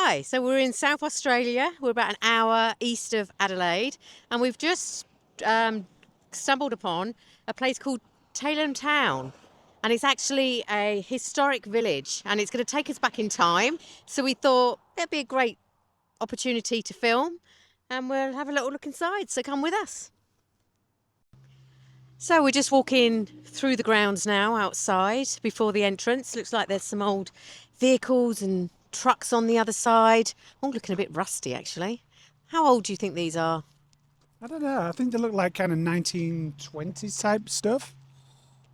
Hi, so we're in South Australia. We're about an hour east of Adelaide, and we've just stumbled upon a place called Tailem Town. And it's actually a historic village, and it's going to take us back in time. So we thought it'd be a great opportunity to film, and we'll have a little look inside. So come with us. So we're just walking through the grounds now outside before the entrance. Looks like there's some old vehicles and trucks on the other side. Oh, looking a bit rusty actually. How old do you think these are? I don't know. I think they look like kind of 1920s type stuff.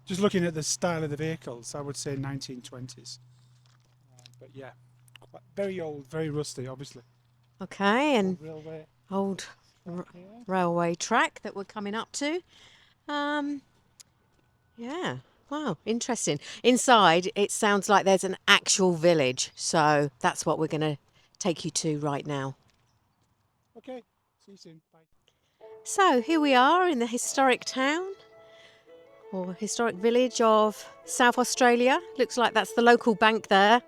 Just looking at the style of the vehicles, I would say 1920s. But yeah, very old, very rusty, obviously. Okay, and Railway. old railway track that we're coming up to. Yeah, wow, interesting. Inside, it sounds like there's an actual village, so that's what we're going to take you to right now. Okay, see you soon. Bye. So here we are in the historic town or historic village of South Australia. Looks like that's the local bank there,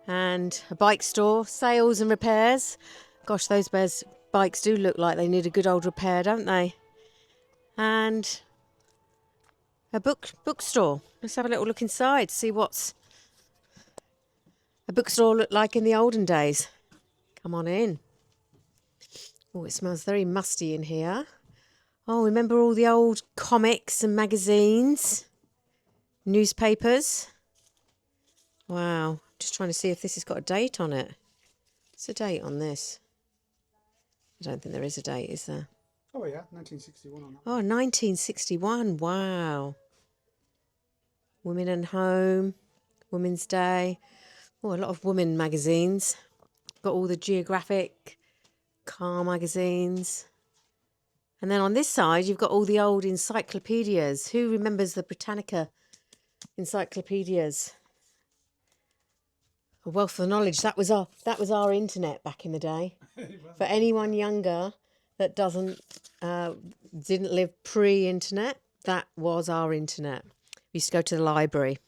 and a bike store, sales and repairs. Gosh, those bikes do look like they need a good old repair, don't they? And a bookstore. Let's have a little look inside, see what's a bookstore looked like in the olden days. Come on in. Oh, it smells very musty in here. Oh, remember all the old comics and magazines, newspapers. Wow, just trying to see if this has got a date on it. What's the date on this? I don't think there is a date, is there? Oh yeah, 1961 on that. Oh, 1961. Wow. Women and Home, Women's Day. Oh, a lot of women magazines. Got all the Geographic, car magazines. And then on this side, you've got all the old encyclopedias. Who remembers the Britannica encyclopedias? A wealth of knowledge. That was our internet back in the day. For anyone younger that didn't live pre-internet, that was our internet. We used to go to the library,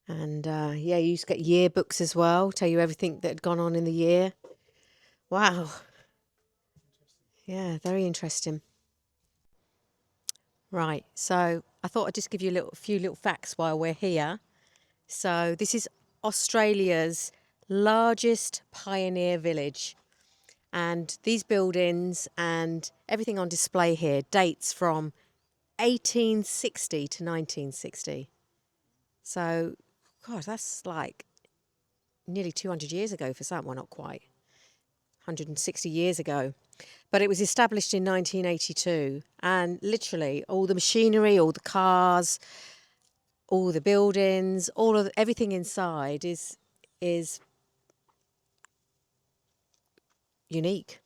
and you used to get yearbooks as well, tell you everything that had gone on in the year. Wow. Yeah, very interesting. Right, so I thought I'd just give you a few little facts while we're here. So this is Australia's largest pioneer village. And these buildings and everything on display here dates from 1860 to 1960. So, God, that's like nearly 200 years ago for some. Well, not quite. 160 years ago. But it was established in 1982. And literally all the machinery, all the cars, all the buildings, everything inside is unique.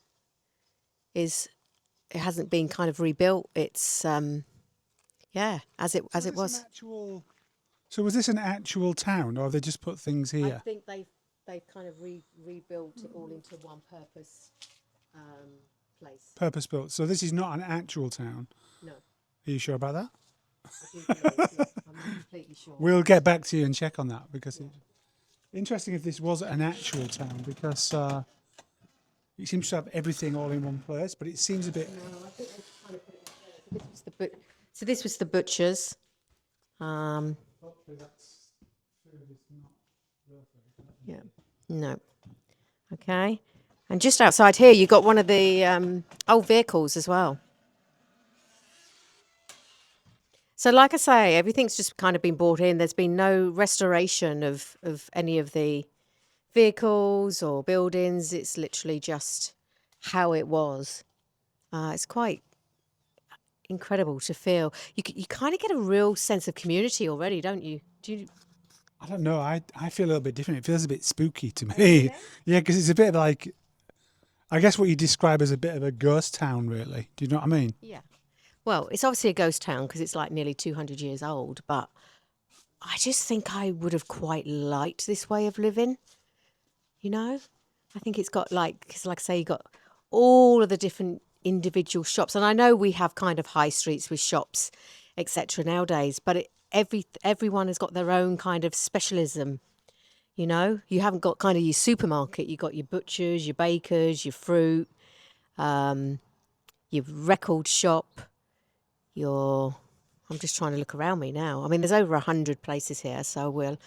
It hasn't been kind of rebuilt. It's as it was. So was this an actual town, or have they just put things here? I think they've kind of rebuilt it all into one purpose place. Purpose built. So this is not an actual town. No. Are you sure about that? I do think it is, yes. I'm completely sure. We'll get back to you and check on that, because it's interesting if this was an actual town, because it seems to have everything all in one place, but it seems a bit. No, I think they kind of put it together. So this was the butcher's. Hopefully that's food is not real food. Yeah. No. Okay. And just outside here, you got one of the old vehicles as well. So, like I say, everything's just kind of been brought in. There's been no restoration of any of the vehicles or buildings. It's literally just how it was. It's quite incredible to feel. You kind of get a real sense of community already, don't you? Do you? I don't know. I feel a little bit different. It feels a bit spooky to me. Yeah, because it's a bit like, I guess what you describe as a bit of a ghost town, really. Do you know what I mean? Yeah. Well, it's obviously a ghost town because it's like nearly 200 years old, but I just think I would have quite liked this way of living. You know, I think it's got because like I say, you got all of the different individual shops, and I know we have kind of high streets with shops, etc. nowadays, but everyone has got their own kind of specialism. You know, you haven't got kind of your supermarket. You've got your butchers, your bakers, your fruit, your record shop, your... I'm just trying to look around me now. I mean, there's over 100 places here, so we'll...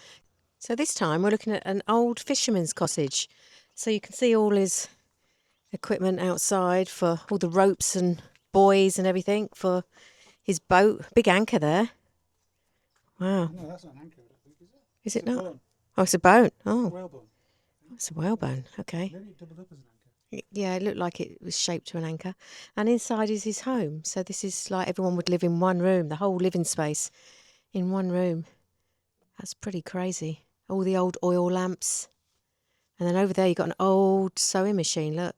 So this time we're looking at an old fisherman's cottage. So you can see all his equipment outside for all the ropes and buoys and everything for his boat. Big anchor there. Wow. No, that's not an anchor, I don't think, is it? Is it It's a not? bone. Oh, it's a boat. It's a Oh, whalebone. it's a whalebone. Okay. Maybe it doubled up as an anchor. Yeah, it looked like it was shaped to an anchor. And inside is his home. So this is like everyone would live in one room, the whole living space in one room. That's pretty crazy. All the old oil lamps. And then over there you've got an old sewing machine. Look.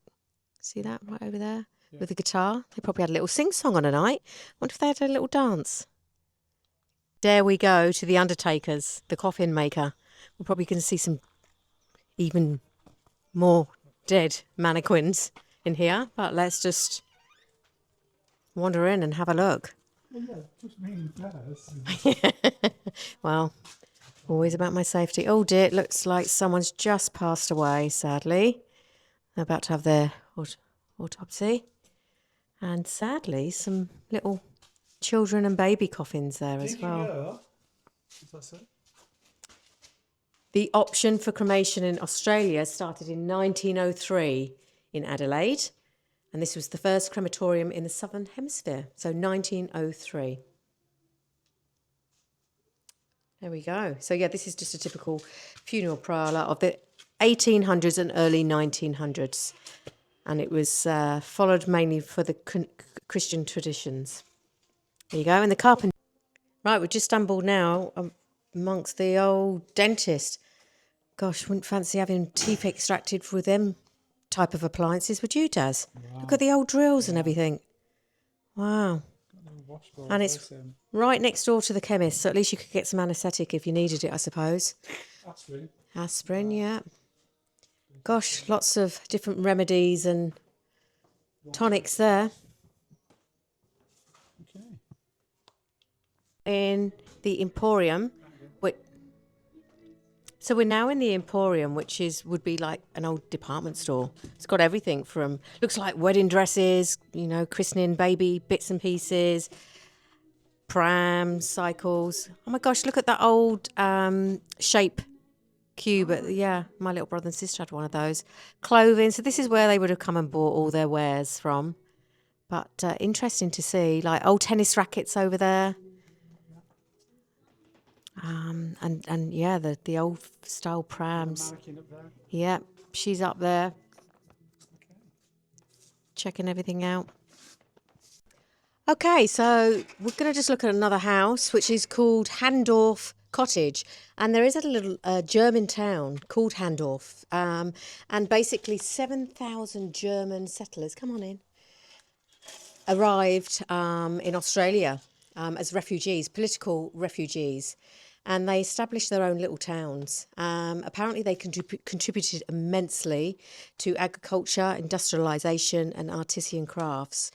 See that right over there? Yeah. With the guitar. They probably had a little sing-song on a night. Wonder if they had a little dance. There we go to the Undertakers, the coffin maker. We're probably going to see some even more dead mannequins in here. But let's just wander in and have a look. Well, yeah, just mean better. Well, always about my safety. Oh dear, it looks like someone's just passed away, sadly. They're about to have their autopsy. And sadly, some little children and baby coffins there as well. What's that say? The option for cremation in Australia started in 1903 in Adelaide. And this was the first crematorium in the Southern Hemisphere. So 1903. There we go. So yeah, this is just a typical funeral parlour of the 1800s and early 1900s. And it was followed mainly for the Christian traditions. There you go. And the carpenter. Right, we've just stumbled now amongst the old dentist. Gosh, wouldn't fancy having teeth extracted with them type of appliances, would you, Daz? Wow. Look at the old drills and everything. Wow. And it's right next door to the chemist, so at least you could get some anaesthetic if you needed it, I suppose. Aspirin. Aspirin, yeah. Gosh, lots of different remedies and tonics there. Okay. In the Emporium, so we're now in the Emporium, which would be like an old department store. It's got everything from, looks like wedding dresses, you know, christening baby bits and pieces, prams, cycles. Oh my gosh, look at that old shape cube. Yeah, my little brother and sister had one of those. Clothing. So this is where they would have come and bought all their wares from. But interesting to see, like old tennis rackets over there. And yeah, the old style prams. Yeah, she's up there. Checking everything out. Okay, so we're going to just look at another house, which is called Handorf Cottage. And there is a little German town called Handorf. And basically 7,000 German settlers, come on in, arrived in Australia as refugees, political refugees. And they established their own little towns. Apparently they contributed immensely to agriculture, industrialisation and artisan crafts.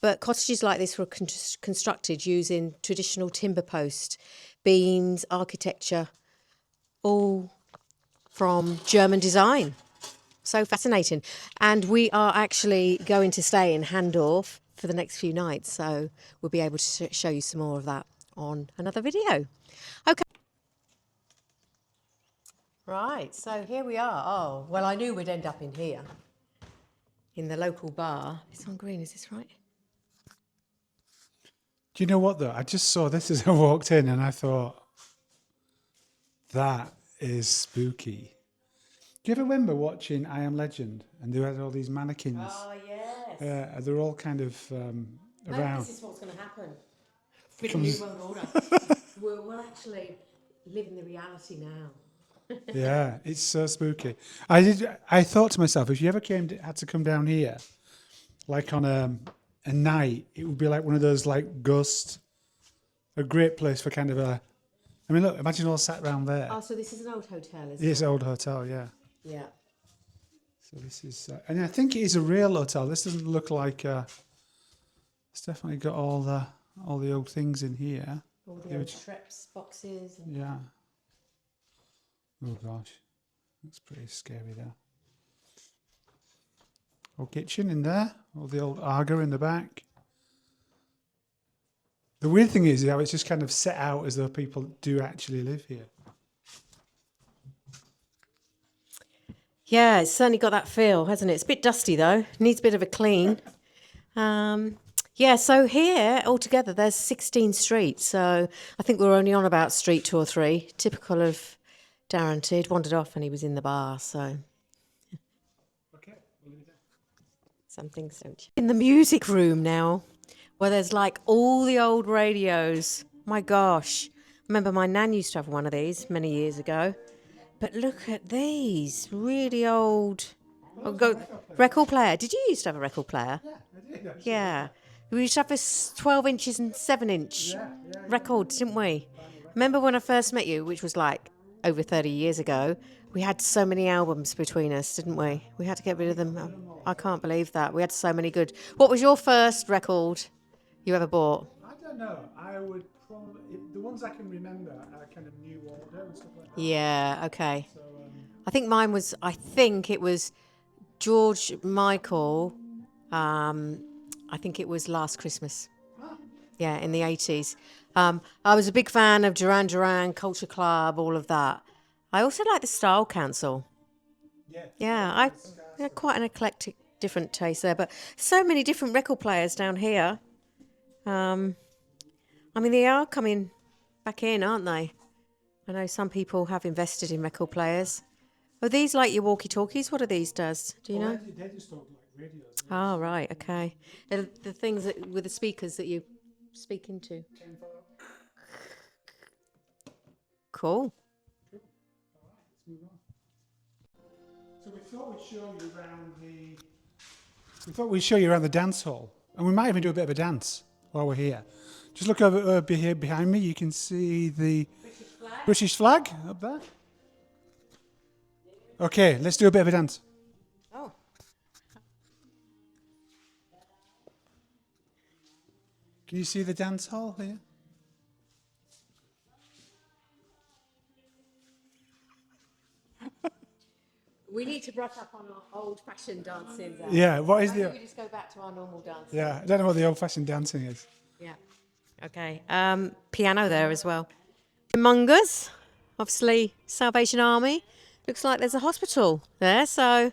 But cottages like this were constructed using traditional timber post, beams, architecture, all from German design. So fascinating. And we are actually going to stay in Handorf for the next few nights. So we'll be able to show you some more of that on another video. Okay. Right, so here we are. Oh, well, I knew we'd end up in here, in the local bar. It's on green, is this right? Do you know what, though? I just saw this as I walked in and I thought, that is spooky. Do you ever remember watching I Am Legend? And they had all these mannequins. Oh, yes. Yeah, they're all kind of around. Maybe this is what's going to happen. With the New World Order. We'll actually live in the reality now. Yeah, it's so spooky. I thought to myself, if you ever had to come down here, like on a night, it would be like one of those like a great place for kind of a. I mean, look, imagine all sat around there. Oh, so this is an old hotel, isn't it? It's an old hotel, yeah. Yeah. So this is, and I think it is a real hotel. This doesn't look like. It's definitely got all the old things in here. All the old Treps boxes. Yeah. Oh gosh. That's pretty scary there. Old kitchen in there. All the old Aga in the back. The weird thing is how it's just kind of set out as though people do actually live here. Yeah, it's certainly got that feel, hasn't it? It's a bit dusty though. Needs a bit of a clean. Yeah, so here altogether there's 16 streets. So I think we're only on about street 2 or 3. Typical of Darren. He'd wandered off and he was in the bar. So Okay, we'll leave it there. something so. In the music room now, where there's like all the old radios. My gosh, remember my nan used to have one of these many years ago. But look at these really old. Record player. Did you used to have a record player? Yeah, I did actually. Yeah. We used to have this 12 inches and 7-inch records, didn't we? Remember when I first met you, which was like over 30 years ago, we had so many albums between us, didn't we? We had to get rid of them. I can't believe that. We had so many good. What was your first record you ever bought? I don't know. I would probably the ones I can remember are kind of New Order and stuff like that. Yeah, okay. So I think mine was, I think it was George Michael. I think it was Last Christmas. Yeah, in the 80s. I was a big fan of Duran Duran, Culture Club, all of that. I also like the Style Council. Yeah, I had quite an eclectic, different taste there. But so many different record players down here. I mean, they are coming back in, aren't they? I know some people have invested in record players. Are these like your walkie-talkies? What are these, Daz? Do you know? they just don't like radios. Oh, right, okay. They're the things that with the speakers that you speak into. Cool. So we thought we'd show you around the dance hall, and we might even do a bit of a dance while we're here. Just look over here behind me. You can see the British flag up there. Okay, let's do a bit of a dance. Oh. Can you see the dance hall here? We need to brush up on our old-fashioned dancing. Yeah, what is Maybe the... we just go back to our normal dancing. Yeah, I don't know what the old-fashioned dancing is. Yeah. Okay. Piano there as well. Among us, obviously, Salvation Army. Looks like there's a hospital there, so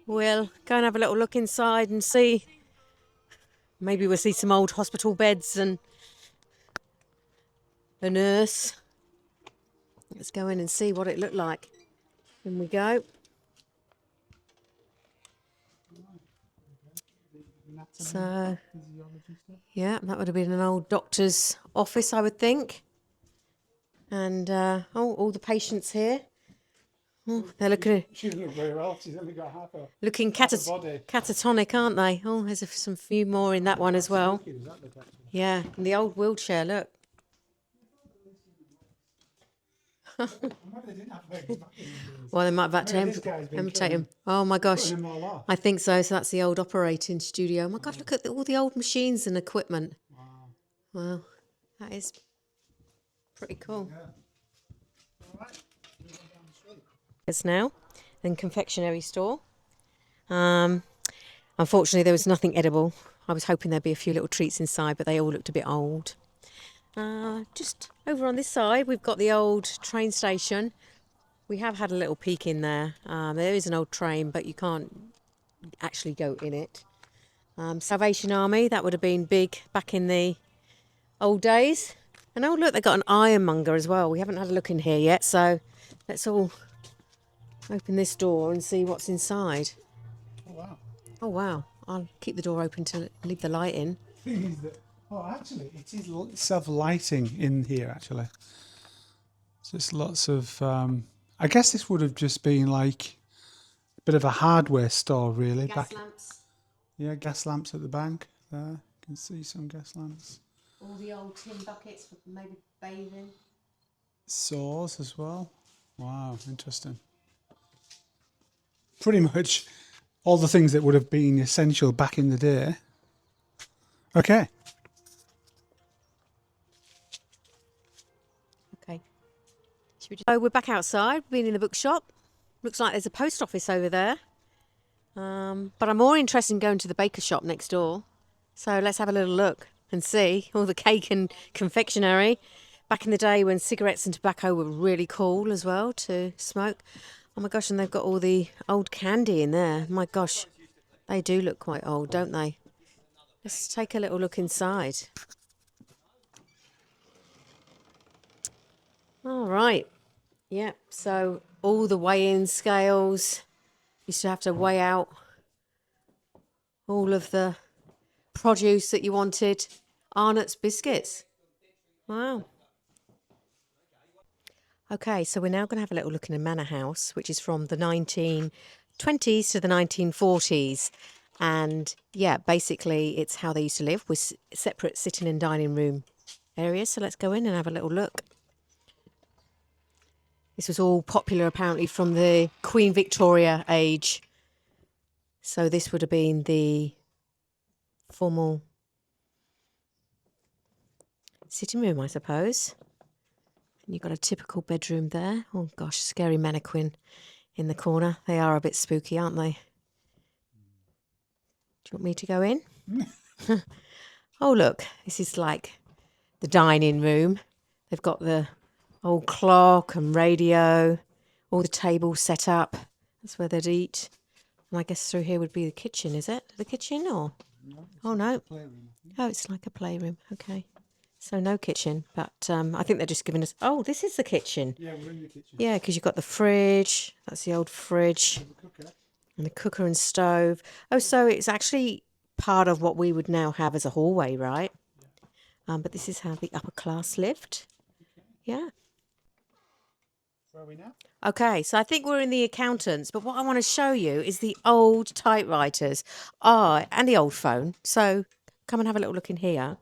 we'll go and have a little look inside and see. Maybe we'll see some old hospital beds and a nurse. Let's go in and see what it looked like. In we go. So, yeah, that would have been an old doctor's office, I would think. And, all the patients here. Oh, they're looking She doesn't look very well. She's only got half a... looking half a body. catatonic, aren't they? Oh, there's some few more in that one as well. Yeah, and the old wheelchair, look. Well, they might have had to imitate him. Oh my gosh, I think so. So that's the old operating studio. Oh my God, look at all the old machines and equipment. Wow, that is pretty cool. It's now in confectionery store. Unfortunately, there was nothing edible. I was hoping there'd be a few little treats inside, but they all looked a bit old. Just over on this side, we've got the old train station. We have had a little peek in there. There is an old train, but you can't actually go in it. Salvation Army, that would have been big back in the old days. And oh, look, they've got an ironmonger as well. We haven't had a look in here yet, so let's all open this door and see what's inside. Oh, wow. Oh, wow. I'll keep the door open to leave the light in. Thing is that... Oh, actually, it is self-lighting in here, actually. So it's lots of... I guess this would have just been like a bit of a hardware store, really. Gas lamps. Yeah, gas lamps at the back there. You can see some gas lamps. All the old tin buckets for maybe bathing. Saws as well. Wow, interesting. Pretty much all the things that would have been essential back in the day. Okay. Okay. So we're back outside. We've been in the bookshop. Looks like there's a post office over there. But I'm more interested in going to the baker shop next door. So let's have a little look and see all the cake and confectionery. Back in the day when cigarettes and tobacco were really cool as well to smoke. Oh my gosh, and they've got all the old candy in there. My gosh, they do look quite old, don't they? Let's take a little look inside. All right. Yep, so all the weigh-in scales. Used to have to weigh out all of the produce that you wanted. Arnott's biscuits. Wow. Okay, so we're now going to have a little look in a manor house, which is from the 1920s to the 1940s. And yeah, basically it's how they used to live with separate sitting and dining room areas. So let's go in and have a little look. This was all popular apparently from the Queen Victoria age. So this would have been the formal sitting room, I suppose. And you've got a typical bedroom there. Oh gosh, scary mannequin in the corner. They are a bit spooky, aren't they? Do you want me to go in? Oh look, this is like the dining room. They've got the old clock and radio, all the tables set up. That's where they'd eat. And I guess through here would be the kitchen, is it? The kitchen or? No, Oh no. playroom, I think. Oh, it's like a playroom. Okay. So no kitchen, but I think they're just giving us... Oh, this is the kitchen. Yeah, we're in the kitchen. Yeah, because you've got the fridge. That's the old fridge. The cooker. And the cooker and stove. Oh, so it's actually part of what we would now have as a hallway, right? But this is how the upper class lived. Yeah. Where are we now? Okay, so I think we're in the accountants, but what I want to show you is the old typewriters. And the old phone. So come and have a little look in here.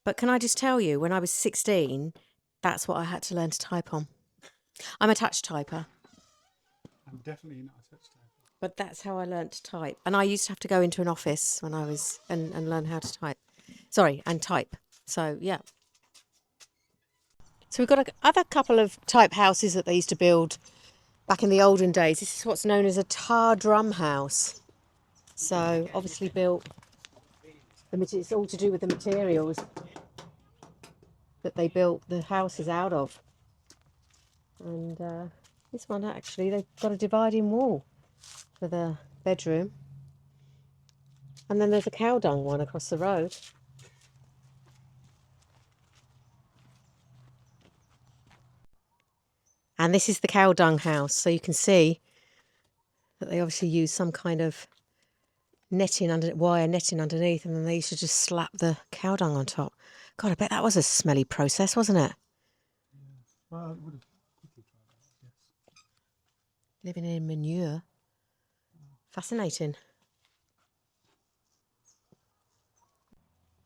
But can I just tell you, when I was 16, that's what I had to learn to type on. I'm a touch typer, I'm definitely not a touch typer. but that's how I learnt to type. And I used to have to go into an office when I was and learn how to type. Sorry, and type. So yeah. So we've got other couple of type houses that they used to build back in the olden days. This is what's known as a tar drum house. So obviously built. It's all to do with the materials that they built the houses out of. And this one actually, they've got a dividing wall for the bedroom. And then there's a cow dung one across the road. And this is the cow dung house. So you can see that they obviously use some kind of wire netting underneath, and then they used to just slap the cow dung on top. God, I bet that was a smelly process, wasn't it? Yeah. Well, it would have quickly tried that, yes. Living in manure. Fascinating.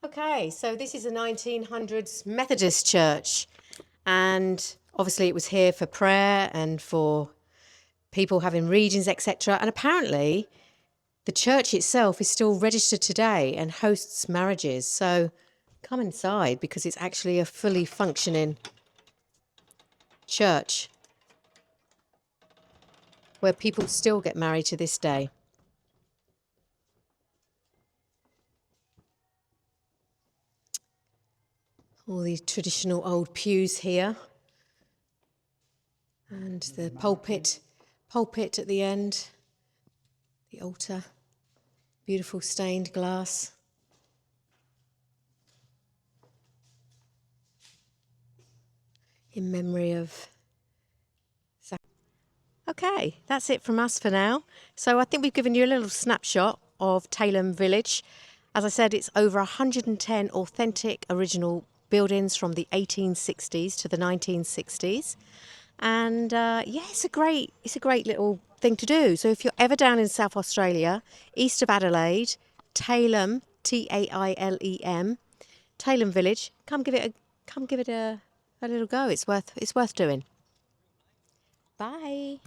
Okay, so this is a 1900s Methodist church, and obviously it was here for prayer and for people having readings, etc. And apparently the church itself is still registered today and hosts marriages. So come inside, because it's actually a fully functioning church where people still get married to this day. All these traditional old pews here. And the pulpit at the end. The altar. Beautiful stained glass. In memory of... Okay, that's it from us for now. So I think we've given you a little snapshot of Tailem Village. As I said, it's over 110 authentic original buildings from the 1860s to the 1960s. And yeah, it's a great little thing to do. So if you're ever down in South Australia, east of Adelaide, Tailem, Tailem, Tailem Village, come give it a little go. It's worth doing. Bye.